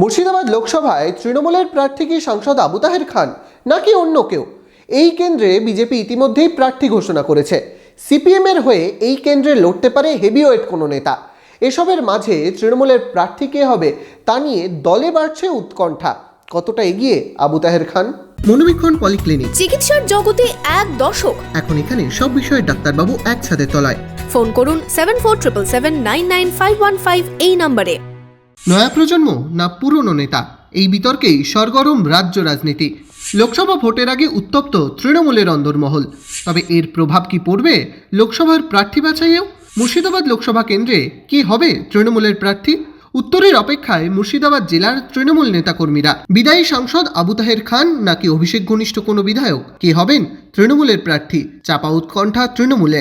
মুর্শিদাবাদ লোকসভায় তৃণমূলের প্রার্থী কি সাংসদ আবু তাহের খান নাকি অন্য কেউ? এই কেন্দ্রে বিজেপি ইতিমধ্যেই প্রার্থী ঘোষণা করেছে। সিপিএমের হয়ে এই কেন্দ্রে লড়তে পারে হেভিওয়েট কোনো নেতা। এসবের মাঝে তৃণমূলের প্রার্থী কে হবে তা নিয়ে দলে বাড়ছে উৎকণ্ঠা। কতটা এগিয়ে আবু তাহের খান? মনোবীক্ষণ পলিক্লিনিক, চিকিৎসার জগতে এক দশক। এখন এখানে সব বিষয়ে ডাক্তারবাবু একসাথে তলায়। ফোন করুন 7477799515 এই নম্বরে। নয়া প্রজন্ম না পুরনো নেতা, এই বিতর্কেই সরগরম রাজ্য রাজনীতি। লোকসভা ভোটের আগে উত্তপ্ত তৃণমূলের অন্দরমহল। তবে এর প্রভাব কি পড়বে লোকসভার প্রার্থী বাছাইয়েও? মুর্শিদাবাদ লোকসভা কেন্দ্রে কি হবে তৃণমূলের প্রার্থী? উত্তরের অপেক্ষায় মুর্শিদাবাদ জেলার তৃণমূল নেতাকর্মীরা। বিদায়ী সাংসদ আবু তাহের খান নাকি অভিষেক ঘনিষ্ঠ কোনো বিধায়ক? কে হবেন তৃণমূলের প্রার্থী? চাপা উৎকণ্ঠা তৃণমূলে।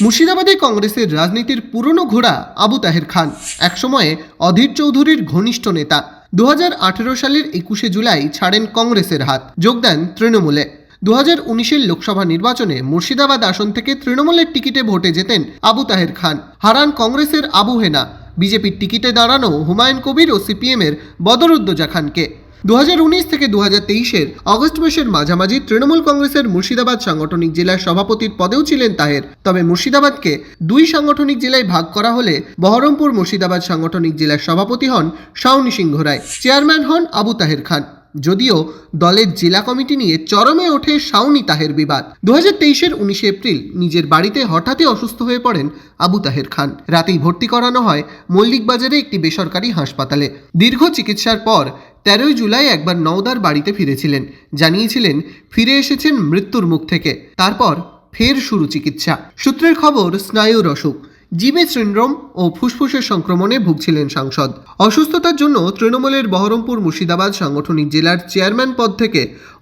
মুর্শিদাবাদে কংগ্রেসের রাজনীতির পুরনো ঘোড়া আবু তাহের খান একসময়ে অধীর চৌধুরীর ঘনিষ্ঠ নেতা। 2018 সালের 21শে জুলাই ছাড়েন কংগ্রেসের হাত, যোগ দেন তৃণমূলে। 2019-এর লোকসভা নির্বাচনে মুর্শিদাবাদ আসন থেকে তৃণমূলের টিকিটে ভোটে জেতেন আবু তাহের খান। হারান কংগ্রেসের আবু হেনা, বিজেপির টিকিটে দাঁড়ানো হুমায়ুন কবির ও সিপিএমের বদরুদ্দোজা খানকে। 2019 থেকে 2023-এর অগস্ট মাসের মাঝামাঝি তৃণমূল কংগ্রেসের মুর্শিদাবাদ সাংগঠনিক জেলার সভাপতির পদেও ছিলেন তাহের। তবে মুর্শিদাবাদকে দুই সাংগঠনিক জেলায় ভাগ করা হলে বহরমপুর মুর্শিদাবাদ সাংগঠনিক জেলার সভাপতি হন শাওনি সিংহ রায়, চেয়ারম্যান হন আবু তাহের খান। যদিও দলের জেলা কমিটি নিয়ে চরমে ওঠে শাওনি তাহের বিবাদ। 2023-এর 19শে এপ্রিল নিজের বাড়িতে হঠাৎই অসুস্থ হয়ে পড়েন আবু তাহের খান। রাতেই ভর্তি করানো হয় মল্লিক বাজারে একটি বেসরকারি হাসপাতালে। দীর্ঘ চিকিৎসার পর 13ই জুলাই একবার নওদার বাড়িতে ফিরেছিলেন। জানিয়েছিলেন ফিরে এসেছেন মৃত্যুর মুখ থেকে। তারপর ফের শুরু চিকিৎসা। সূত্রের খবর, স্নায়ুর অসুখ, জিবে সিন্ড্রোম ও ফুসফুসের সংক্রমণে ভুগছিলেন সাংসদ। অসুস্থতার জন্য তৃণমূলের বহরমপুর মুর্শিদাবাদ সাংগঠনিক জেলার চেয়ারম্যান পদ থেকে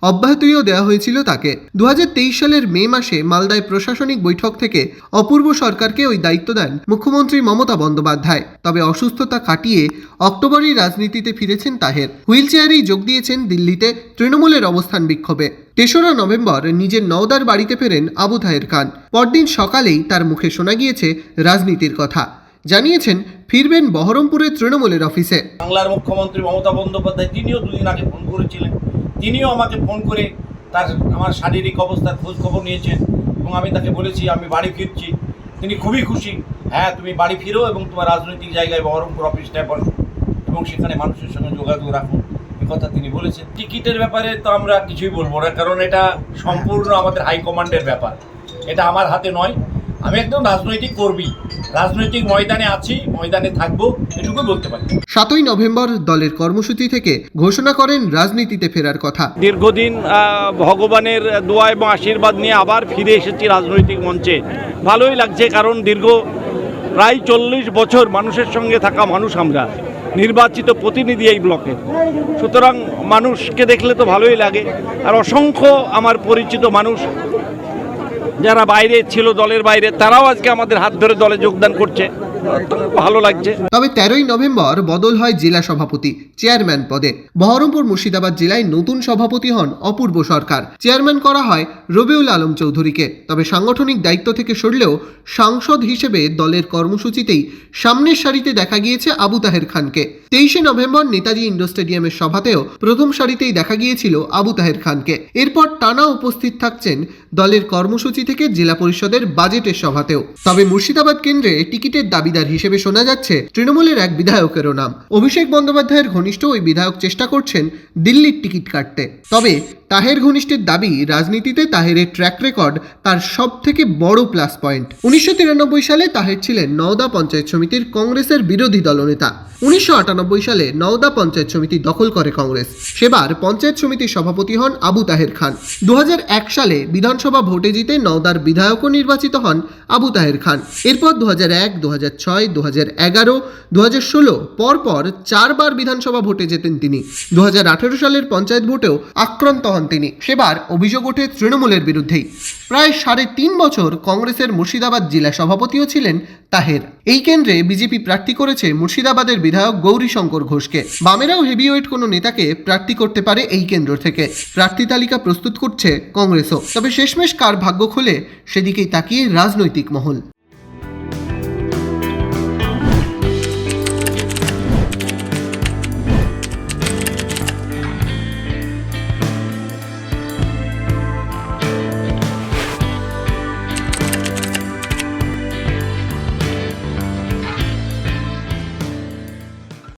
অব্যাহতিও দেওয়া হয়েছিল তাকে। 2023 সালের মে মাসে মালদায় প্রশাসনিক বৈঠক থেকে অপূর্ব সরকারকে ওই দায়িত্ব দেন মুখ্যমন্ত্রী মমতা বন্দ্যোপাধ্যায়। তবে অসুস্থতা কাটিয়ে অক্টোবরেই রাজনীতিতে ফিরেছেন তাহের। হুইল চেয়ারেই যোগ দিয়েছেন দিল্লিতে তৃণমূলের অবস্থান বিক্ষোভে। 3রা নভেম্বর নিজের নওদার বাড়িতে ফেরেন আবু তাহের খান। পরদিন সকালেই তার মুখে শোনা গিয়েছে রাজনীতির কথা। জানিয়েছেন ফিরবেন বহরমপুরের তৃণমূলের অফিসে। বাংলার মুখ্যমন্ত্রী মমতা বন্দ্যোপাধ্যায় তিনিও দুদিন আগে ফোন করেছিলেন। তিনিও আমাকে ফোন করে আমার শারীরিক অবস্থার খোঁজ খবর নিয়েছেন এবং আমি তাকে বলেছি আমি বাড়ি ফিরছি। তিনি খুবই খুশি। হ্যাঁ, তুমি বাড়ি ফিরো এবং তোমার রাজনৈতিক জায়গায় বহরমপুর অফিসটায় বসো এবং সেখানে মানুষের সঙ্গে যোগাযোগ রাখো, কথা তিনি বলেছেন। টিকিটের ব্যাপারে তো আমরা কিছুই বলবো না, কারণ এটা সম্পূর্ণ আমাদের হাইকমান্ডের ব্যাপার, এটা আমার হাতে নয়। আমি একদম রাজনৈতিক কর্মী, রাজনৈতিক ময়দানে আছি, ময়দানে থাকবো, এটুকুই বলতে পারি। 7ই নভেম্বর দলের কর্মসূচি থেকে ঘোষণা করেন রাজনীতিতে ফেরার কথা। দীর্ঘদিন ভগবানের দোয়া এবং আশীর্বাদ নিয়ে আবার ফিরে এসেছি রাজনৈতিক মঞ্চে। ভালোই লাগছে, কারণ দীর্ঘ প্রায় 40 বছর মানুষের সঙ্গে থাকা মানুষ আমরা, নির্বাচিত প্রতিনিধি এই ব্লকের। সুতরাং মানুষকে দেখলে তো ভালোই লাগে। আর অসংখ্য আমার পরিচিত মানুষ যারা বাইরে ছিল, দলের বাইরে, তারাও আজকে আমাদের হাত ধরে দলে যোগদান করছে, ভালো লাগছে। তবে 13ই নভেম্বর বদল হয় জেলা সভাপতি চেয়ারম্যান পদে। বহরমপুর মুর্শিদাবাদ জেলায় নতুন সভাপতি হন অপূর্ব সরকার। চেয়ারম্যান করা হয় রবিউল আলম চৌধুরীকে। তবে সাংগঠনিক দায়িত্ব থেকে সরলেও সাংসদ হিসেবে দলের কর্মসূচিতেই সামনের সারিতে দেখা গিয়েছে আবু তাহের খানকে। 23শে নভেম্বর নেতাজি ইন্ডোর স্টেডিয়ামের সভাতেও প্রথম সারিতেই দেখা গিয়েছিল আবু তাহের খানকে। এরপর টানা উপস্থিত থাকছেন দলের কর্মসূচি থেকে জেলা পরিষদের বাজেটের সভাতেও। তবে মুর্শিদাবাদ কেন্দ্রে টিকিটের দাবিদার হিসেবে শোনা যাচ্ছে তৃণমূলের এক বিধায়কেরও নাম। অভিষেক বন্দ্যোপাধ্যায়ের ঘনিষ্ঠ ওই বিধায়ক চেষ্টা করছেন দিল্লির টিকিট কাটতে। তবে তাহের ঘনিষ্ঠের দাবি, রাজনীতিতে তাহেরের ট্র্যাক রেকর্ড তার সব থেকে বড় প্লাস পয়েন্ট। 1993 সালে তাহের ছিলেন নওদা পঞ্চায়েত সমিতির কংগ্রেসের বিরোধী দলনেতা। 1998 সালে নওদা পঞ্চায়েত সমিতি দখল করে কংগ্রেস। সেবার পঞ্চায়েত সমিতির সভাপতি হন আবু তাহের খান। 2001 সালে বিধানসভা ভোটে জিতে নওদার বিধায়কও নির্বাচিত হন আবু তাহের খান। এরপর 2001, 2006, 2011, 2016 পরপর 4বার বিধানসভা ভোটে জেতেন তিনি। 2018 সালের পঞ্চায়েত ভোটেও আক্রান্ত হন তিনি। সেবার অভিযোগ ওঠে তৃণমূলের বিরুদ্ধেই। প্রায় 3.5 বছর কংগ্রেসের মুর্শিদাবাদ জেলা সভাপতিও ছিলেন তাহের। এই কেন্দ্রে বিজেপি প্রার্থী করেছে মুর্শিদাবাদের বিধায়ক গৌরীশঙ্কর ঘোষকে। বামেরাও হেভিওয়েট কোনো নেতাকে প্রার্থী করতে পারে এই কেন্দ্র থেকে। প্রার্থী তালিকা প্রস্তুত করছে কংগ্রেসও। তবে শেষমেশ কার ভাগ্য খোলে সেদিকেই তাকিয়ে রাজনৈতিক মহল।